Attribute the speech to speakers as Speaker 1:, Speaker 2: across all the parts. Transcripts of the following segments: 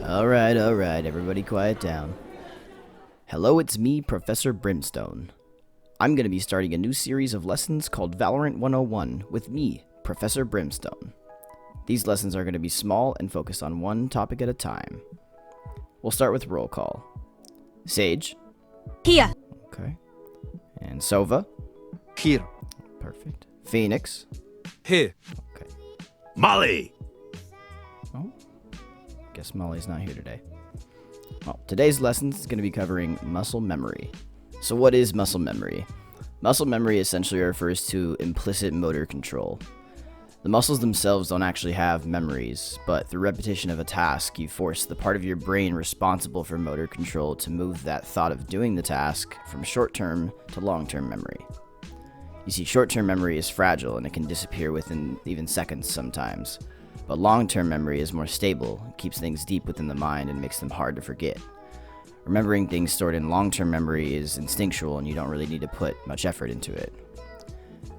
Speaker 1: Alright, everybody quiet down. Hello, it's me, Professor Brimstone. I'm going to be starting a new series of lessons called Valorant 101 with me, Professor Brimstone. These lessons are going to be small and focus on one topic at a time. We'll start with roll call. Sage.
Speaker 2: Here.
Speaker 1: Okay. And Sova.
Speaker 3: Here.
Speaker 1: Perfect. Phoenix.
Speaker 3: Here.
Speaker 1: Okay.
Speaker 3: Molly.
Speaker 1: Oh. Guess Molly's not here today. Well, today's lesson is going to be covering muscle memory. So what is muscle memory? Muscle memory essentially refers to implicit motor control. The muscles themselves don't actually have memories, but through repetition of a task, you force the part of your brain responsible for motor control to move that thought of doing the task from short-term to long-term memory. You see, short-term memory is fragile and it can disappear within even seconds sometimes. But long-term memory is more stable, it keeps things deep within the mind and makes them hard to forget. Remembering things stored in long-term memory is instinctual and you don't really need to put much effort into it.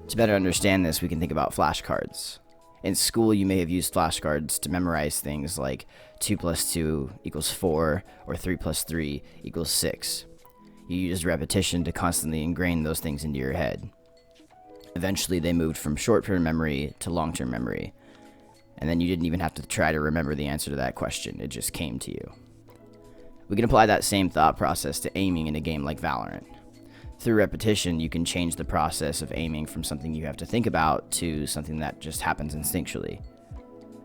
Speaker 1: To better understand this, we can think about flashcards. In school, you may have used flashcards to memorize things like 2 plus 2 equals 4 or 3 plus 3 equals 6. You used repetition to constantly ingrain those things into your head. Eventually, they moved from short-term memory to long-term memory. And then you didn't even have to try to remember the answer to that question, it just came to you. We can apply that same thought process to aiming in a game like Valorant. Through repetition, you can change the process of aiming from something you have to think about to something that just happens instinctually.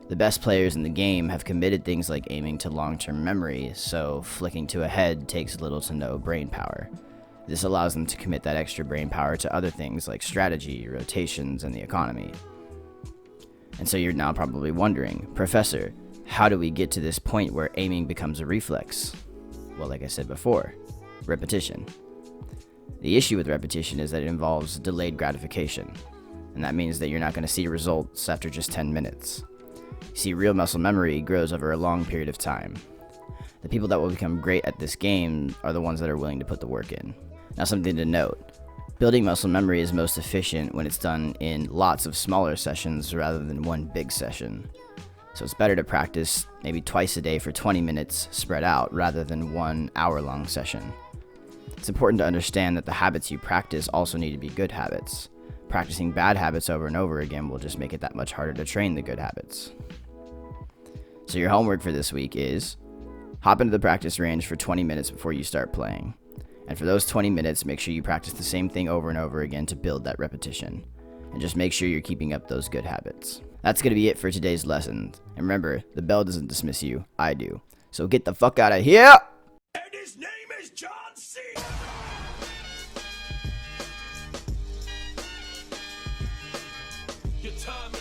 Speaker 1: The best players in the game have committed things like aiming to long-term memory, so flicking to a head takes little to no brain power. This allows them to commit that extra brain power to other things like strategy, rotations, and the economy. And so you're now probably wondering, Professor, how do we get to this point where aiming becomes a reflex? Well, like I said before, repetition. The issue with repetition is that it involves delayed gratification, and that means that you're not going to see results after just 10 minutes. You see, real muscle memory grows over a long period of time. The people that will become great at this game are the ones that are willing to put the work in. Now, something to note. Building muscle memory is most efficient when it's done in lots of smaller sessions rather than one big session. So it's better to practice maybe twice a day for 20 minutes spread out rather than 1 hour-long session. It's important to understand that the habits you practice also need to be good habits. Practicing bad habits over and over again will just make it that much harder to train the good habits. So your homework for this week is hop into the practice range for 20 minutes before you start playing. And for those 20 minutes, make sure you practice the same thing over and over again to build that repetition. And just make sure you're keeping up those good habits. That's going to be it for today's lesson. And remember, the bell doesn't dismiss you, I do. So get the fuck out of here!
Speaker 3: And his name is John C. Your time